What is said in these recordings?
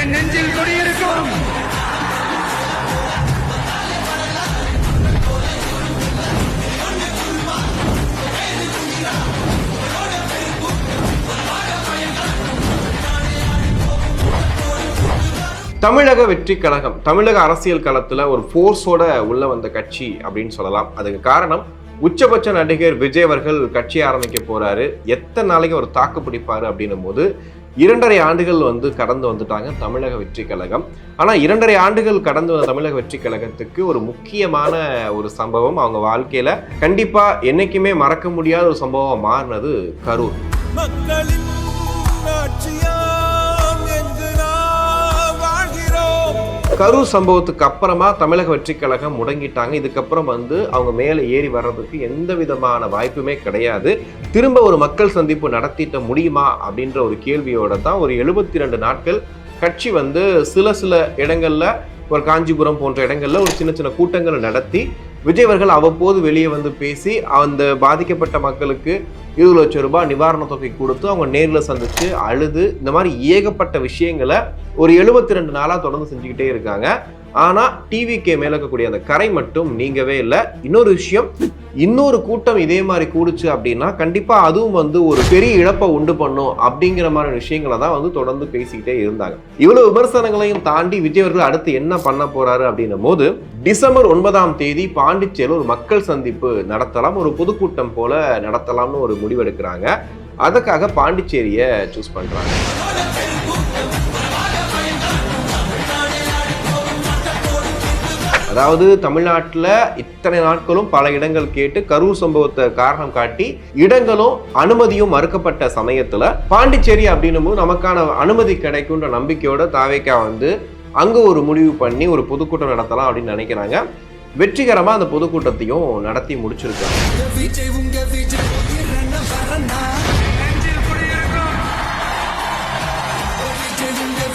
என் நெஞ்சில் குடியிருக்கும். தமிழக வெற்றி கழகம் தமிழக அரசியல் களத்துல ஒரு ஃபோர்ஸோட உள்ள வந்த கட்சி அப்படின்னு சொல்லலாம். அதுக்கு காரணம் உச்சபட்ச நடிகர் விஜய் அவர்கள் கட்சி ஆரம்பிக்க போறாரு. எத்தனை நாளைக்கு ஒரு தாக்கு பிடிப்பாரு அப்படின்னும் போது 2.5 ஆண்டுகள் கடந்து வந்துட்டாங்க தமிழக வெற்றி கழகம். ஆனா 2.5 ஆண்டுகள் கடந்து வந்த தமிழக வெற்றி கழகத்துக்கு ஒரு முக்கியமான ஒரு சம்பவம் அவங்க வாழ்க்கையில கண்டிப்பா என்னைக்குமே மறக்க முடியாத ஒரு சம்பவம் மாறினது கரூர். கரூர் சம்பவத்துக்கு அப்புறமா தமிழக வெற்றி கழகம் முடங்கிட்டாங்க. இதுக்கப்புறம் அவங்க மேலே ஏறி வர்றதுக்கு எந்த விதமான வாய்ப்புமே கிடையாது. திரும்ப ஒரு மக்கள் சந்திப்பு நடத்திட்ட முடியுமா அப்படின்ற ஒரு கேள்வியோட தான் ஒரு 72 நாட்கள் கட்சி சில இடங்கள்ல ஒரு காஞ்சிபுரம் போன்ற இடங்கள்ல ஒரு சின்ன சின்ன கூட்டங்களை நடத்தி விஜய் அவர்கள் அவ்வப்போது வெளியே பேசி அந்த பாதிக்கப்பட்ட மக்களுக்கு 20 லட்சம் ரூபாய் நிவாரண தொகை கொடுத்து அவங்க நேரில் சந்திச்சு அழுது இந்த மாதிரி ஏகப்பட்ட விஷயங்களை ஒரு 72 நாளா தொடர்ந்து செஞ்சுக்கிட்டே இருக்காங்க. ஆனா டிவிகே மேல இருக்கக்கூடிய அந்த கரை மட்டும் நீங்கவே இல்லை. இன்னொரு விஷயம், இன்னொரு கூட்டம் இதே மாதிரி கூடுச்சு அப்படின்னா கண்டிப்பா அதுவும் ஒரு பெரிய இழப்பை உண்டு பண்ணும் அப்படிங்கிற மாதிரி விஷயங்களை தான் தொடர்ந்து பேசிக்கிட்டே இருந்தாங்க. இவ்வளவு விமர்சனங்களையும் தாண்டி விஜய் அவர்கள் அடுத்து என்ன பண்ண போறாரு அப்படின்னும் போது டிசம்பர் 9ஆம் தேதி பாண்டிச்சேரியில் ஒரு மக்கள் சந்திப்பு நடத்தலாம், ஒரு பொதுக்கூட்டம் போல நடத்தலாம்னு ஒரு முடிவெடுக்கிறாங்க. அதுக்காக பாண்டிச்சேரியை சூஸ் பண்றாங்க. அதாவது தமிழ்நாட்டில் இத்தனை நாட்களும் பல இடங்கள் கேட்டு கரூர் சம்பவத்தை காரணம் காட்டி இடங்களும் அனுமதியும் மறுக்கப்பட்ட சமயத்துல பாண்டிச்சேரி அப்படின்னும் போது நமக்கான அனுமதி கிடைக்கும்ன்ற நம்பிக்கையோட தாவேக்கா அங்க ஒரு முடிவு பண்ணி ஒரு பொதுக்கூட்டம் நடத்தலாம் அப்படின்னு நினைக்கிறாங்க. வெற்றிகரமா அந்த பொதுக்கூட்டத்தையும் நடத்தி முடிச்சிருக்காங்க.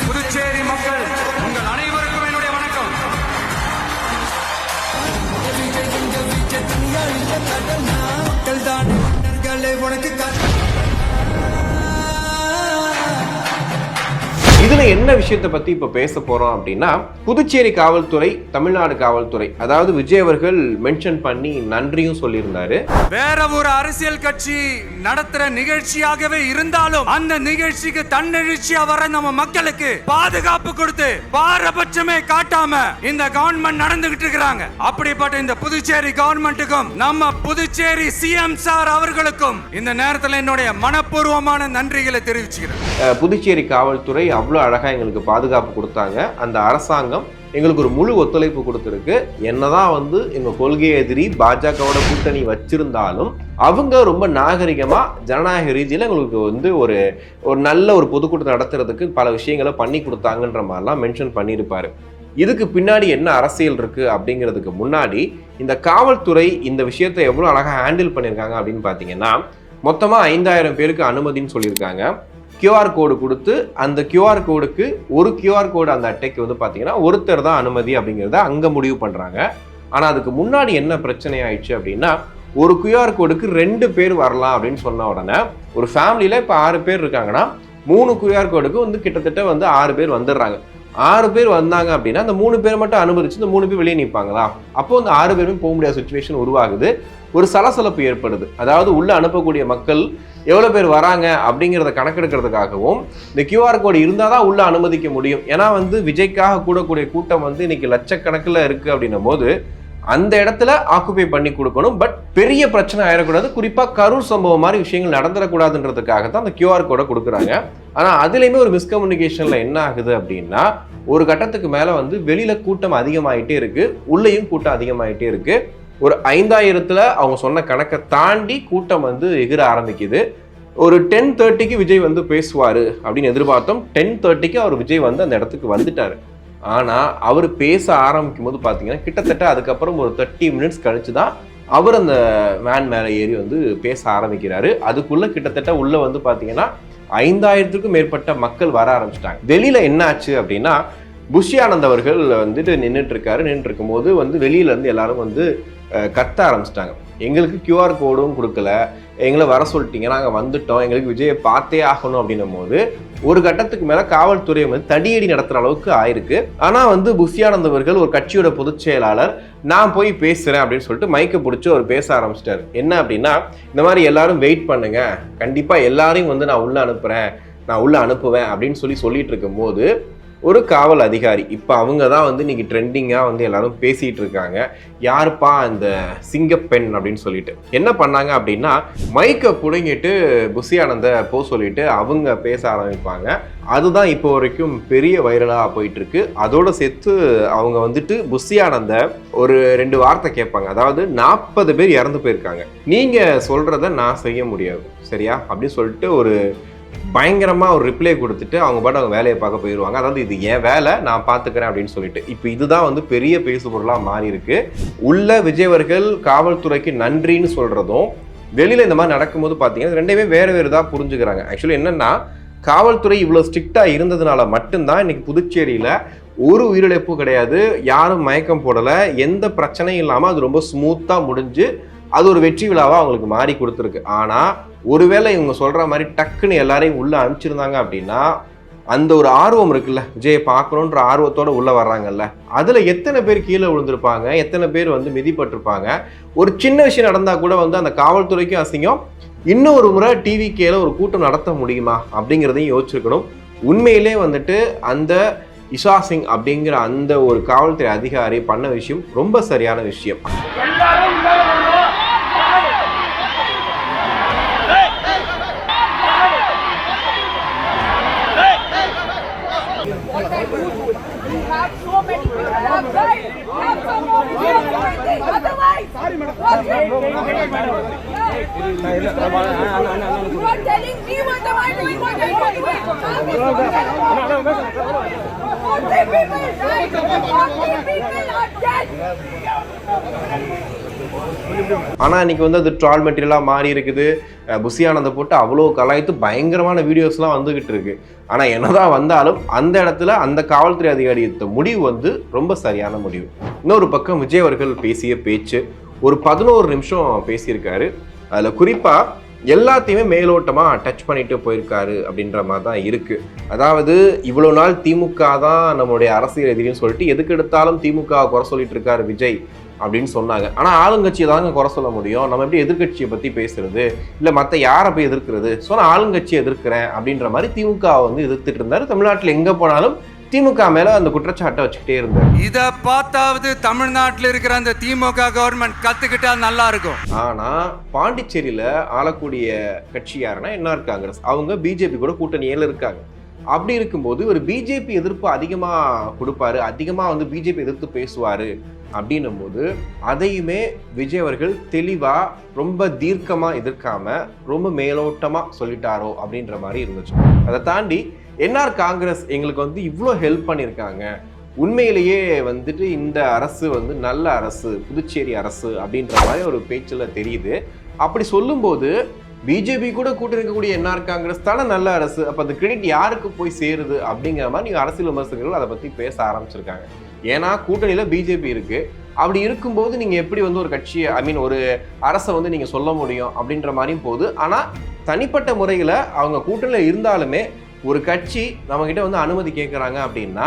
புதுச்சேரி மக்கள் உங்கள் அனைவருக்கும் என்னுடைய வணக்கம். இதுல என்ன விஷயத்தை பத்தி இப்ப பேச போறோம் அப்படின்னா, புதுச்சேரி காவல்துறை, தமிழ்நாடு காவல்துறை, அதாவது விஜய் அவர்கள் மென்ஷன் பண்ணி நன்றியும் சொல்லியிருந்தாரு. வேற ஒரு அரசியல் கட்சி நடத்துற நிகழ்ச்சியாகவே இருந்தாலும் அந்த நிகழ்ச்சிக்கு தன்னெழுச்சியா வர நம்ம மக்களுக்கு பாதுகாப்பு கொடுத்து பாரபட்சமே காட்டாம இந்த கவர்மெண்ட் நடந்துகிட்டு இருக்காங்க. அப்படிப்பட்ட இந்த புதுச்சேரி கவர்மெண்ட்டுக்கும் நம்ம புதுச்சேரி சிஎம் சார் அவர்களுக்கும் இந்த நேரத்தில் என்னுடைய மனப்பூர்வமான நன்றிகளை தெரிவிச்சுக்கிறேன். புதுச்சேரி காவல்துறை அவ்வளவு அழகா எங்களுக்கு பாதுகாப்பு கொடுத்தாங்க. அந்த அரசாங்கம் எங்களுக்கு ஒரு முழு ஒத்துழைப்பு கொடுத்துருக்கு. என்னதான் எங்க கொள்கை எதிரி பாஜகவோட கூட்டணி வச்சிருந்தாலும் அவங்க ரொம்ப நாகரிகமா ஜனநாயக ரீதியில எங்களுக்கு ஒரு நல்ல ஒரு பொதுக்கூட்டம் நடத்துறதுக்கு பல விஷயங்களை பண்ணி கொடுத்தாங்கன்ற மாதிரிலாம் மென்ஷன் பண்ணியிருப்பாரு. இதுக்கு பின்னாடி என்ன அரசியல் இருக்கு அப்படிங்கிறதுக்கு முன்னாடி இந்த காவல்துறை இந்த விஷயத்தை எவ்வளவு அழகா ஹேண்டில் பண்ணியிருக்காங்க அப்படின்னு பாத்தீங்கன்னா, மொத்தமா 5000 பேருக்கு அனுமதின்னு சொல்லியிருக்காங்க. QR கோடு கொடுத்து அந்த QR கோடுக்கு ஒரு QR கோடு அந்த அட்டைக்கு பார்த்தீங்கன்னா ஒருத்தர் தான் அனுமதி அப்படிங்கிறத அங்கே முடிவு பண்ணுறாங்க. ஆனால் அதுக்கு முன்னாடி என்ன பிரச்சனை ஆயிடுச்சு அப்படின்னா, ஒரு QR கோடுக்கு 2 பேர் வரலாம் அப்படின்னு சொன்ன உடனே ஒரு ஃபேமிலியில் இப்போ 6 பேர் இருக்காங்கன்னா 3 QR கோடுக்கு கிட்டத்தட்ட 6 பேர் வந்துடுறாங்க. 6 பேர் வந்தாங்க அப்படின்னா அந்த 3 பேர் மட்டும் அனுமதிச்சு இந்த 3 பேர் வெளியே நிற்பாங்களா? அப்போ 6 பேருமே போக முடியாத சுச்சுவேஷன் உருவாகுது. ஒரு சலசலப்பு ஏற்படுது. அதாவது உள்ள அனுப்பக்கூடிய மக்கள் எவ்வளோ பேர் வராங்க அப்படிங்கிறத கணக்கெடுக்கிறதுக்காகவும் இந்த QR கோடு இருந்தால் தான் உள்ள அனுமதிக்க முடியும். ஏன்னா விஜய்க்காக கூடக்கூடிய கூட்டம் இன்னைக்கு லட்சக்கணக்கில் இருக்கு அப்படின்னும் போது அந்த இடத்துல ஆக்குபை பண்ணி கொடுக்கணும். பட் பெரிய பிரச்சனை ஆயிடக்கூடாது, குறிப்பாக கரூர் சம்பவம் மாதிரி விஷயங்கள் நடந்துடக்கூடாதுன்றதுக்காக தான் அந்த QR கோடை கொடுக்குறாங்க. ஆனால் அதுலேயுமே ஒரு மிஸ்கம்யூனிகேஷனில் என்ன ஆகுது அப்படின்னா, ஒரு கட்டத்துக்கு மேலே வெளியில கூட்டம் அதிகமாயிட்டே இருக்கு, உள்ளேயும் கூட்டம் அதிகமாயிட்டே இருக்கு. ஒரு 5000த்துல அவங்க சொன்ன கணக்கை தாண்டி கூட்டம் எகிர ஆரம்பிக்குது. ஒரு 10:30க்கு விஜய் பேசுவாரு அப்படின்னு எதிர்பார்த்தோம். 10:30க்கு அவர் விஜய் அந்த இடத்துக்கு வந்துட்டாரு. ஆனா அவர் பேச ஆரம்பிக்கும் போது பாத்தீங்கன்னா கிட்டத்தட்ட அதுக்கப்புறம் ஒரு 30 மினிட்ஸ் கழிச்சு தான் அவர் அந்த வேன் மேல ஏறி பேச ஆரம்பிக்கிறாரு. அதுக்குள்ள கிட்டத்தட்ட உள்ள பாத்தீங்கன்னா 5000க்கும் மேற்பட்ட மக்கள் வர ஆரம்பிச்சிட்டாங்க. வெளியில என்ன ஆச்சு அப்படின்னா, புஷி ஆனந்த் அவர்கள் வந்துட்டு நின்றுட்டு இருக்கும்போது வந்து வெளியில இருந்து எல்லாரும் வந்து கத்த ஆரம்பிச்சிட்டாங்க. எங்களுக்கு QR கோடும் கொடுக்கல, எங்களை வர சொல்லிட்டீங்க, நாங்கள் வந்துட்டோம், எங்களுக்கு விஜயை பார்த்தே ஆகணும் அப்படின்னும் போது ஒரு கட்டத்துக்கு மேலே காவல்துறையை வந்து தடியடி நடத்துகிற அளவுக்கு ஆயிருக்கு. ஆனால் வந்து புஷி ஆனந்த் அவர்கள் ஒரு கட்சியோட பொதுச் செயலாளர், நான் போய் பேசுகிறேன் அப்படின்னு சொல்லிட்டு மைக்கை பிடிச்சி அவர் பேச ஆரம்பிச்சிட்டார். என்ன அப்படின்னா, இந்த மாதிரி எல்லாரும் வெயிட் பண்ணுங்க, கண்டிப்பாக எல்லாரையும் வந்து நான் உள்ளே அனுப்புவேன் அப்படின்னு சொல்லிட்டு இருக்கும்போது ஒரு காவல் அதிகாரி, இப்போ அவங்க தான் வந்து இன்னைக்கு ட்ரெண்டிங்காக வந்து எல்லாரும் பேசிகிட்டு இருக்காங்க, யாருப்பா அந்த சிங்கப்பெண் அப்படின்னு சொல்லிட்டு. என்ன பண்ணாங்க அப்படின்னா, மைக்கை பிடுங்கிட்டு புஷி ஆனந்தை சொல்லிட்டு அவங்க பேச ஆரம்பிப்பாங்க. அதுதான் இப்போ வரைக்கும் பெரிய வைரலாக போயிட்டு இருக்கு. அதோட சேர்த்து அவங்க வந்துட்டு புஷி ஆனந்தை ஒரு 2 வார்த்தை கேட்பாங்க. அதாவது 40 பேர் இறந்து போயிருக்காங்க, நீங்கள் சொல்கிறத நான் செய்ய முடியாது சரியா அப்படின்னு சொல்லிட்டு ஒரு பயங்கரமாக ஒரு ரிப்ளை கொடுத்துட்டு அவங்க பாட்டு அவங்க வேலையை பார்க்க போயிடுவாங்க. அதாவது இது என் வேலை, நான் பார்த்துக்கிறேன் அப்படின்னு சொல்லிட்டு. இப்போ இதுதான் வந்து பெரிய பேசு பொருளாக மாறி இருக்கு. உள்ள விஜய் அவர்கள் காவல்துறைக்கு நன்றின்னு சொல்றதும் வெளியில இந்த மாதிரி நடக்கும்போது பார்த்தீங்கன்னா ரெண்டுமே வேறு தான் புரிஞ்சுக்கிறாங்க. ஆக்சுவலி என்னன்னா, காவல்துறை இவ்வளோ ஸ்ட்ரிக்டாக இருந்ததுனால மட்டும்தான் இன்னைக்கு புதுச்சேரியில் ஒரு உயிரிழப்பு கிடையாது, யாரும் மயக்கம் போடலை, எந்த பிரச்சனையும் இல்லாமல் அது ரொம்ப ஸ்மூத்தாக முடிஞ்சு அது ஒரு வெற்றி விழாவாக அவங்களுக்கு மாறி கொடுத்துருக்கு. ஆனால் ஒருவேளை இவங்க சொல்கிற மாதிரி டக்குன்னு எல்லாரையும் உள்ளே அனுப்பிச்சிருந்தாங்க அப்படின்னா, அந்த ஒரு ஆர்வம் இருக்குல்ல, விஜயை பார்க்கணுன்ற ஆர்வத்தோடு உள்ளே வர்றாங்கல்ல, அதில் எத்தனை பேர் கீழே விழுந்திருப்பாங்க, எத்தனை பேர் வந்து மிதிப்பட்டிருப்பாங்க. ஒரு சின்ன விஷயம் நடந்தால் கூட வந்து அந்த காவல்துறைக்கும் அசிங்கம். இன்னும் ஒரு முறை டிவிகேல ஒரு கூட்டம் நடத்த முடியுமா அப்படிங்கிறதையும் யோசிச்சிருக்கணும். உண்மையிலே வந்துட்டு அந்த இஷா சிங் அப்படிங்கிற அந்த ஒரு காவல்துறை அதிகாரி பண்ண விஷயம் ரொம்ப சரியான விஷயம். ஆனால் இன்னைக்கு வந்து அது ட்ரால் மெட்டீரியலாக மாறி இருக்குது. புஷி ஆனந்தை போட்டு அவ்வளோ கலாய்த்து பயங்கரமான வீடியோஸ்லாம் வந்துகிட்டு இருக்கு. ஆனால் என்னதான் வந்தாலும் அந்த இடத்துல அந்த காவல்துறை அதிகாரி எடுத்த முடிவு வந்து ரொம்ப சரியான முடிவு. இன்னொரு பக்கம் விஜய் அவர்கள் பேசிய பேச்சு ஒரு 11 நிமிஷம் பேசியிருக்காரு. அதில் குறிப்பாக எல்லாத்தையுமே மேலோட்டமாக டச் பண்ணிட்டு போயிருக்காரு அப்படின்ற மாதிரி தான் இருக்குது. அதாவது இவ்வளோ நாள் திமுக தான் நம்மளுடைய அரசியல் எதிரின்னு சொல்லிட்டு எதுக்கு எடுத்தாலும் திமுக குறை சொல்லிட்டு இருக்காரு விஜய் அப்படின்னு சொன்னாங்க. ஆனால் ஆளுங்கட்சியை தாங்க குறை சொல்ல முடியும், நம்ம எப்படி எதிர்கட்சியை பற்றி பேசுறது, இல்லை மற்ற யாரை போய் எதிர்க்கிறது, ஸோ நான் ஆளுங்கட்சியை எதிர்க்கிறேன் அப்படின்ற மாதிரி திமுக வந்து எதிர்த்துட்டு இருந்தார். தமிழ்நாட்டில் எங்கே போனாலும் திமுக மேல அந்த குற்றச்சாட்டை வச்சுக்கிட்டே இருந்தார். இத பார்த்தாவது தமிழ்நாட்டில் இருக்கிற அந்த திமுக கவர்மெண்ட் கத்துக்கிட்டா நல்லா இருக்கும். ஆனா பாண்டிச்சேரியில ஆளக்கூடிய கட்சி யாருன்னா என்ஆர் காங்கிரஸ், அவங்க பிஜேபி கூட கூட்டணியில இருக்காங்க. அப்படி இருக்கும்போது ஒரு பிஜேபி எதிர்ப்பு அதிகமா கொடுப்பாரு, அதிகமா வந்து பிஜேபி எதிர்த்து பேசுவாரு அப்படின்னும் போது அதையுமே விஜய் அவர்கள் தெளிவா ரொம்ப தீர்க்கமா எதிர்க்காம ரொம்ப மேலோட்டமா சொல்லிட்டாரோ அப்படின்ற மாதிரி இருந்துச்சு. அதை தாண்டி என்ஆர் காங்கிரஸ் எங்களுக்கு வந்து இவ்வளோ ஹெல்ப் பண்ணியிருக்காங்க, உண்மையிலேயே வந்துட்டு இந்த அரசு வந்து நல்ல அரசு, புதுச்சேரி அரசு அப்படின்ற மாதிரி ஒரு பேச்சில் தெரியுது. அப்படி சொல்லும்போது பிஜேபி கூட கூட்டி இருக்கக்கூடிய என்ஆர் காங்கிரஸ் தானே நல்ல அரசு, அப்போ அந்த கிரெடிட் யாருக்கு போய் சேருது அப்படிங்கிற மாதிரி நீங்கள் அரசியல் விமர்சகர்கள் அதை பற்றி பேச ஆரம்பிச்சிருக்காங்க. ஏன்னா கூட்டணியில் பிஜேபி இருக்கு. அப்படி இருக்கும்போது நீங்கள் எப்படி வந்து ஒரு கட்சியை ஒரு அரசை வந்து நீங்கள் சொல்ல முடியும் அப்படின்ற மாதிரியும் போகுது. ஆனால் தனிப்பட்ட முறையில் அவங்க கூட்டணியில் இருந்தாலுமே ஒரு கட்சி நம்மகிட்ட வந்து அனுமதி கேட்குறாங்க அப்படின்னா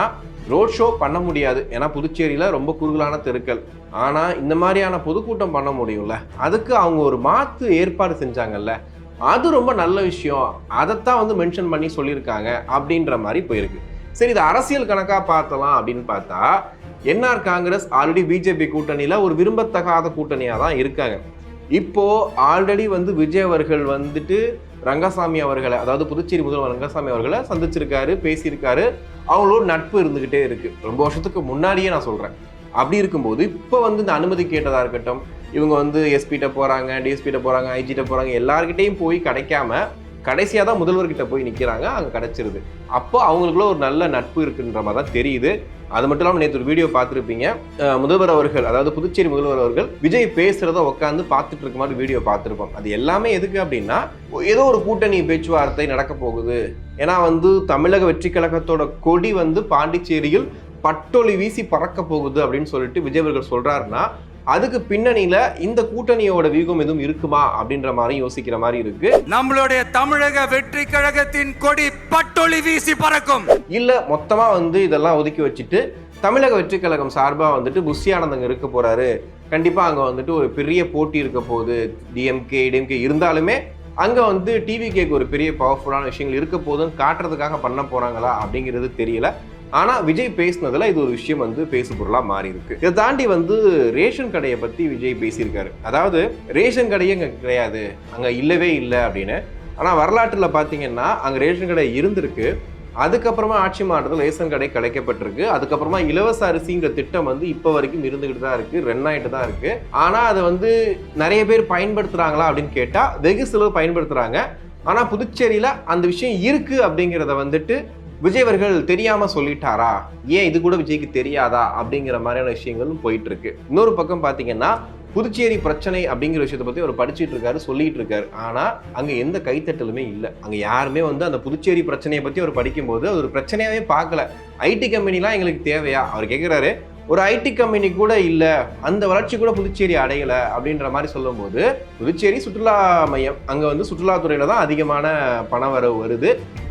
ரோட் ஷோ பண்ண முடியாது, ஏன்னா புதுச்சேரியில் ரொம்ப குறுகலான தெருக்கள். ஆனால் இந்த மாதிரியான பொதுக்கூட்டம் பண்ண முடியும்ல, அதுக்கு அவங்க ஒரு மாற்று ஏற்பாடு செஞ்சாங்கல்ல, அது ரொம்ப நல்ல விஷயம். அதைத்தான் வந்து மென்ஷன் பண்ணி சொல்லியிருக்காங்க அப்படின்ற மாதிரி போயிருக்கு. சரி, இது அரசியல் கணக்காக பார்த்தலாம் அப்படின்னு பார்த்தா என்ஆர் காங்கிரஸ் ஆல்ரெடி பிஜேபி கூட்டணியில் ஒரு விரும்பத்தகாத கூட்டணியாக தான் இருக்காங்க. இப்போ ஆல்ரெடி வந்து விஜய் அவர்கள் வந்துட்டு ரங்கசாமி அவர்களை, அதாவது புதுச்சேரி முதல்வர் ரங்கசாமி அவர்களை சந்திச்சிருக்காரு, பேசியிருக்காரு. அவங்களோட நட்பு இருந்துகிட்டே இருக்கு, ரொம்ப வருஷத்துக்கு முன்னாடியே நான் சொல்றேன். அப்படி இருக்கும்போது இப்போ வந்து இந்த அனுமதி கேட்டதா இருக்கட்டும், இவங்க வந்து எஸ்பிகிட்ட போறாங்க, டிஎஸ்பிகிட்ட போறாங்க, ஐஜிட்ட போறாங்க, எல்லார்கிட்டையும் போய் கிடைக்காம கடைசியாக தான் முதல்வர்கிட்ட போய் நிற்கிறாங்க, அங்கே கிடைச்சிருது. அப்போ அவங்களுக்குள்ள ஒரு நல்ல நட்பு இருக்குன்ற மாதிரி தான் தெரியுது. அது மட்டும் இல்லாமல் நேற்று ஒரு வீடியோ பார்த்துருப்பீங்க, முதல்வர் அவர்கள், அதாவது புதுச்சேரி முதல்வர் அவர்கள் விஜய் பேசுறத உட்காந்து பார்த்துட்டு இருக்க மாதிரி வீடியோ பார்த்துருப்போம். அது எல்லாமே எதுக்கு அப்படின்னா, ஏதோ ஒரு கூட்டணி பேச்சுவார்த்தை நடக்க போகுது. ஏன்னா வந்து தமிழக வெற்றி கழகத்தோட கொடி வந்து பாண்டிச்சேரியில் பட்டொலி வீசி பறக்க போகுது அப்படின்னு சொல்லிட்டு விஜய் அவர்கள் சொல்றாருன்னா அதுக்கு பின்னணியில இந்த கூட்டணியோட வியூகம் எதுவும் இருக்குமா அப்படின்ற மாதிரி யோசிக்கிற மாதிரி இருக்கு. நம்மளுடைய தமிழக வெற்றி கழகத்தின் கொடி பட்டொலி வீசி பறக்கும். இல்ல மொத்தமா இதெல்லாம் ஒதுக்கி வச்சுட்டு தமிழக வெற்றி கழகம் சார்பா புஷி ஆனந்த் இருக்க போறாரு, கண்டிப்பா அங்க ஒரு பெரிய போட்டி இருக்க போகுது, டிஎம்கே இருந்தாலுமே அங்க டிவிகேக்கு ஒரு பெரிய பவர்ஃபுல்லான விஷயங்கள் இருக்க போதுன்னு காட்டுறதுக்காக பண்ண போறாங்களா அப்படிங்கிறது தெரியல. ஆனா விஜய் பேசினதுல இது ஒரு விஷயம் பேசு பொருளா மாறி இருக்கு. இதை தாண்டி ரேஷன் கடையை பத்தி விஜய் பேசியிருக்காரு. அதாவது ரேஷன் கடையே அங்க கிடையாது, அங்க இல்லவே இல்லை அப்படின்னு. ஆனா வரலாற்றுல பாத்தீங்கன்னா அங்க ரேஷன் கடை இருந்திருக்கு, அதுக்கப்புறமா ஆட்சி மாற்றத்தில் ரேஷன் கடை கிடைக்கப்பட்டிருக்கு. அதுக்கப்புறமா இலவச அரிசிங்கிற திட்டம் இப்ப வரைக்கும் இருந்துகிட்டு தான் இருக்கு, ரன் ஆயிட்டு தான் இருக்கு. ஆனா அதை நிறைய பேர் பயன்படுத்துறாங்களா அப்படின்னு கேட்டா வெகு சிலர் பயன்படுத்துறாங்க. ஆனா புதுச்சேரியில அந்த விஷயம் இருக்கு அப்படிங்கிறத விஜய் அவர்கள் தெரியாம சொல்லிட்டாரா, ஏன் இது கூட விஜய்க்கு தெரியாதா அப்படிங்கிற மாதிரியான விஷயங்களும் போயிட்டு இருக்கு. இன்னொரு பக்கம் பாத்தீங்கன்னா புதுச்சேரி பிரச்சனை அப்படிங்கிற விஷயத்தை பத்தி அவர் படிச்சுட்டு இருக்காரு, சொல்லிட்டு இருக்காரு. ஆனா அங்க எந்த கைத்தட்டலுமே இல்லை. அங்க யாருமே அந்த புதுச்சேரி பிரச்சனையை பத்தி அவர் படிக்கும்போது அது ஒரு பிரச்சனையாவே பார்க்கல. ஐடி கம்பெனிலாம் எங்களுக்கு தேவையா, அவர் கேட்கிறாரு. ஒரு ஐடி கம்பெனி கூட இல்ல, அந்த வளர்ச்சி கூட புதுச்சேரி அடையல அப்படின்ற மாதிரி சொல்லும் போது புதுச்சேரி சுற்றுலா மையம், அங்க சுற்றுலாத்துறையில தான் அதிகமான பணம் வருது.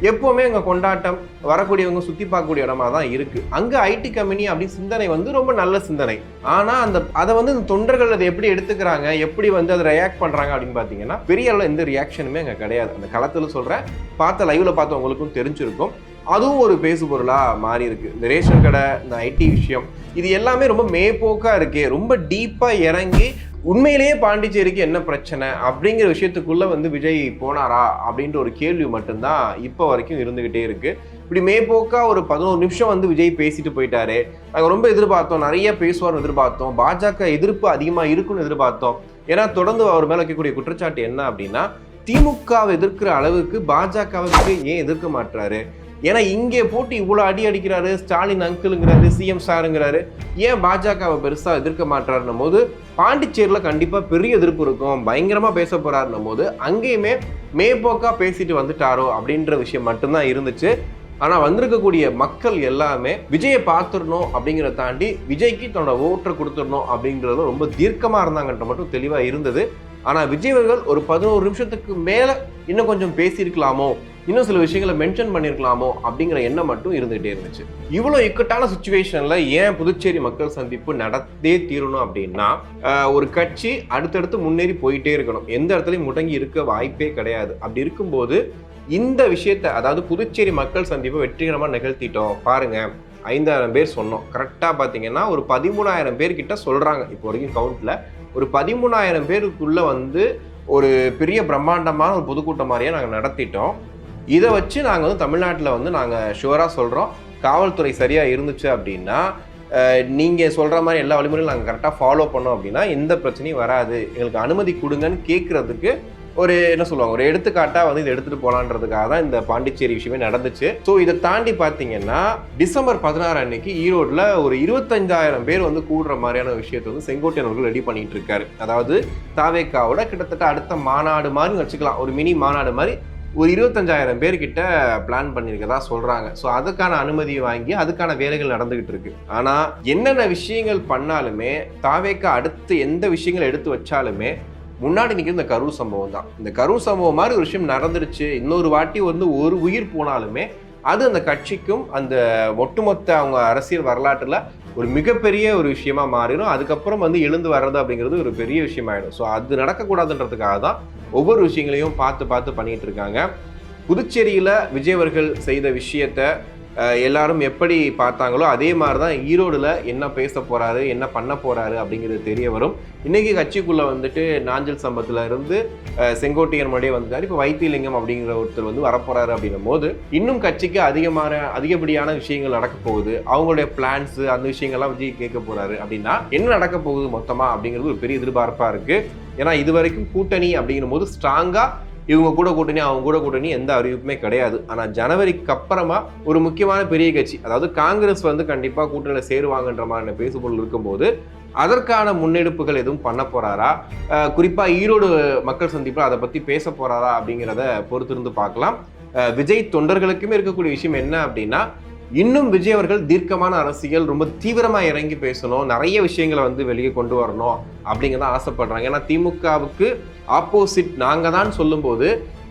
எப்பவுமே அங்க கொண்டாட்டம், வரக்கூடியவங்க சுத்தி பார்க்கக்கூடிய இடமா தான் இருக்கு. அங்க ஐடி கம்பெனி அப்படின்னு சிந்தனை ரொம்ப நல்ல சிந்தனை. ஆனா அதை இந்த தொண்டர்கள் அதை எப்படி எடுத்துக்கிறாங்க, எப்படி அதை ரியாக்ட் பண்றாங்க அப்படின்னு பாத்தீங்கன்னா பெரிய அளவில் எந்த ரியாக்ஷனுமே அங்க கிடையாது. அந்த களத்துல சொல்றேன், பார்த்த லைவ்ல பார்த்தவங்களுக்கும் தெரிஞ்சிருக்கும். அதுவும் ஒரு பேசு பொருளா மாறி இருக்கு. இந்த ரேஷன் கடை, இந்த ஐடி விஷயம், இது எல்லாமே ரொம்ப மேம்போக்கா இருக்கு. ரொம்ப டீப்பா இறங்கி உண்மையிலேயே பாண்டிச்சேரிக்கு என்ன பிரச்சனை அப்படிங்கிற விஷயத்துக்குள்ள விஜய் போனாரா அப்படின்ற ஒரு கேள்வி மட்டும்தான் இப்போ வரைக்கும் இருந்துகிட்டே இருக்கு. இப்படி மேம்போக்கா ஒரு 11 நிமிஷம் விஜய் பேசிட்டு போயிட்டாரு. நாங்கள் ரொம்ப எதிர்பார்த்தோம், நிறைய பேசுவார்னு எதிர்பார்த்தோம், பாஜக எதிர்ப்பு அதிகமா இருக்குன்னு எதிர்பார்த்தோம். ஏன்னா தொடர்ந்து அவர் மேல வைக்கக்கூடிய குற்றச்சாட்டு என்ன அப்படின்னா திமுகவை எதிர்க்கிற அளவுக்கு பாஜகவை ஏன் எதிர்க்க மாட்டாரு, ஏன்னா இங்கே போட்டு இவ்வளோ அடி அடிக்கிறாரு, ஸ்டாலின் அங்கிளுங்கிறாரு, சிஎம் சாருங்கிறாரு, ஏன் பாஜகவை பெருசா எதிர்க்க மாட்டாருன்னும் போது பாண்டிச்சேரியில் கண்டிப்பா பெரிய எதிர்ப்பு இருக்கும், பயங்கரமா பேச போறாருன்னும் போது அங்கேயுமே மேம்போக்கா பேசிட்டு வந்துட்டாரோ அப்படின்ற விஷயம் மட்டும்தான் இருந்துச்சு. ஆனா வந்திருக்கக்கூடிய மக்கள் எல்லாமே விஜயை பார்த்துடணும் அப்படிங்கிறத தாண்டி விஜய்க்கு தன்னோட ஓட்டை கொடுத்துடணும் அப்படிங்கிறது ரொம்ப தீர்க்கமா இருந்தாங்கன்ற மட்டும் தெளிவா இருந்தது. ஆனா விஜய் அவர்கள் ஒரு 11 நிமிஷத்துக்கு மேல இன்னும் கொஞ்சம் பேசியிருக்கலாமோ, இன்னும் சில விஷயங்களை மென்ஷன் பண்ணியிருக்கலாமோ அப்படிங்கிற எண்ணம் மட்டும் இருந்துகிட்டே இருந்துச்சு. இவ்வளோ இக்கட்டான சுச்சுவேஷன்ல ஏன் புதுச்சேரி மக்கள் சந்திப்பு நடந்தே தீரணும் அப்படின்னா ஒரு கட்சி அடுத்தடுத்து முன்னேறி போயிட்டே இருக்கணும், எந்த இடத்துலையும் முடங்கி இருக்க வாய்ப்பே கிடையாது. அப்படி இருக்கும்போது இந்த விஷயத்தை, அதாவது புதுச்சேரி மக்கள் சந்திப்பை வெற்றிகரமாக நிகழ்த்திட்டோம் பாருங்க. 5000 பேர் சொன்னோம், கரெக்டாக பார்த்தீங்கன்னா ஒரு 13000 பேர் கிட்ட சொல்றாங்க இப்போ வரைக்கும் கவுண்ட்ல. ஒரு 13000 பேருக்குள்ள ஒரு பெரிய பிரம்மாண்டமான ஒரு பொதுக்கூட்டம் மாதிரியே நாங்கள் நடத்திட்டோம். இதை வச்சு நாங்கள் தமிழ்நாட்டில் நாங்கள் ஷுவராக சொல்கிறோம், காவல்துறை சரியாக இருந்துச்சு அப்படின்னா, நீங்கள் சொல்கிற மாதிரி எல்லா வழிமுறையும் நாங்கள் கரெக்டாக ஃபாலோ பண்ணோம் அப்படின்னா எந்த பிரச்சனையும் வராது, எங்களுக்கு அனுமதி கொடுங்கன்னு கேட்குறதுக்கு ஒரு என்ன சொல்லுவாங்க, ஒரு எடுத்துக்காட்டாக இதை எடுத்துகிட்டு போகலான்றதுக்காக தான் இந்த பாண்டிச்சேரி விஷயமே நடந்துச்சு. ஸோ இதை தாண்டி பார்த்தீங்கன்னா டிசம்பர் 16 அன்னைக்கு ஈரோட்டில் ஒரு 25000 பேர் கூடுற மாதிரியான விஷயத்தை செங்கோட்டையன் அவர்கள் ரெடி பண்ணிட்டு இருக்காரு. அதாவது தாவேக்காவோட கிட்டத்தட்ட அடுத்த மாநாடு மாதிரி வச்சுக்கலாம், ஒரு மினி மாநாடு மாதிரி ஒரு 25000 பேர்கிட்ட பிளான் பண்ணியிருக்கதா சொல்றாங்க. ஸோ அதுக்கான அனுமதியை வாங்கி அதுக்கான வேலைகள் நடந்துகிட்டு இருக்கு. ஆனா என்னென்ன விஷயங்கள் பண்ணாலுமே, தாவேக்கா அடுத்து எந்த விஷயங்கள் எடுத்து வச்சாலுமே முன்னாடி நிற்கிற இந்த கரூர் சம்பவம் தான். இந்த கரூர் சம்பவம் மாதிரி ஒரு விஷயம் நடந்துருச்சு, இன்னொரு வாட்டி ஒரு உயிர் போனாலுமே அது அந்த கட்சிக்கும் அந்த ஒட்டுமொத்த அவங்க அரசியல் வரலாற்றுல ஒரு மிகப்பெரிய ஒரு விஷயமா மாறிடும். அதுக்கப்புறம் எழுந்து வர்றது அப்படிங்கிறது ஒரு பெரிய விஷயமாயிடும். ஸோ அது நடக்கக்கூடாதுன்றதுக்காக தான் ஒவ்வொரு விஷயங்களையும் பார்த்து பண்ணிட்டு இருக்காங்க. புதுச்சேரியில விஜய் அவர்கள் செய்த விஷயத்த எல்லாரும் எப்படி பார்த்தாங்களோ அதே மாதிரி தான் ஈரோடுல என்ன பேச போறாரு, என்ன பண்ண போறாரு அப்படிங்கிறது தெரிய வரும். இன்னைக்கு கட்சிக்குள்ள நாஞ்சல் சம்பத்துல இருந்து செங்கோட்டையன் முன்னாடியே வந்துட்டாரு. இப்போ வைத்தியலிங்கம் அப்படிங்கிற ஒருத்தர் வரப்போறாரு அப்படின்னும் போது இன்னும் கட்சிக்கு அதிகப்படியான விஷயங்கள் நடக்க போகுது. அவங்களுடைய பிளான்ஸ் அந்த விஷயங்கள்லாம் விஜய் கேட்க போறாரு அப்படின்னா என்ன நடக்க போகுது மொத்தமா அப்படிங்கிறது ஒரு பெரிய எதிர்பார்ப்பா இருக்கு. ஏன்னா இது வரைக்கும் கூட்டணி அப்படிங்கிற போது ஸ்ட்ராங்கா இவங்க கூட கூட்டணி அவங்க கூட கூட்டணி எந்த அறிவிப்புமே கிடையாது. ஆனால் ஜனவரிக்கு அப்புறமா ஒரு முக்கியமான பெரிய கட்சி, அதாவது காங்கிரஸ் கண்டிப்பாக கூட்டணியில் சேருவாங்கன்ற மாதிரி பேசுபொருள் இருக்கும்போது அதற்கான முன்னெடுப்புகள் எதுவும் பண்ண போறாரா, குறிப்பாக ஈரோடு மக்கள் சந்திப்பில் அதை பற்றி பேச போறாரா அப்படிங்கிறத பொறுத்திருந்து பார்க்கலாம். விஜய் தொண்டர்களுக்குமே இருக்கக்கூடிய விஷயம் என்ன அப்படின்னா, இன்னும் விஜய் அவர்கள் தீர்க்கமான அரசியல் ரொம்ப தீவிரமா இறங்கி பேசணும், நிறைய விஷயங்களை வந்து வெளியே கொண்டு வரணும் அப்படிங்கிறத ஆசைப்படுறாங்க. ஏன்னா திமுகவுக்கு ஆப்போசிட் நாங்க தான் சொல்லும்போது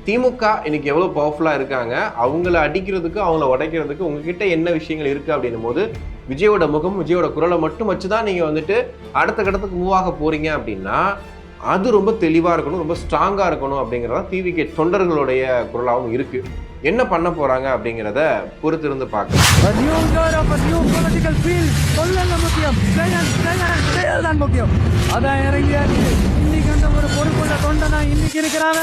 திமுக இன்னைக்கு எவ்வளவு பவர்ஃபுல்லா இருக்காங்க, அவங்கள அடிக்கிறதுக்கு அவங்கள உடைக்கிறதுக்கு உங்ககிட்ட என்ன விஷயங்கள் இருக்கு அப்படின்னும் போது விஜயோட முகம் விஜயோட குரலை மட்டும் வச்சுதான் நீங்க வந்துட்டு அடுத்த கட்டத்துக்கு மூவ் ஆக போறீங்க அப்படின்னா அது ரொம்ப தெளிவா இருக்கணும், ரொம்ப ஸ்ட்ராங்கா இருக்கணும் அப்படிங்கிறதா டிவிகே தொண்டர்களுடைய குரலாகவும் இருக்கு. என்ன பண்ண போறாங்க அப்படிங்கிறத பொறுத்திருந்து பார்க்கலாம். அதான் இறங்கியாச்சு. இன்னைக்கு அந்த ஒரு பொறுப்புள்ள தொண்டனா இன்னைக்கு இருக்கிறாங்க.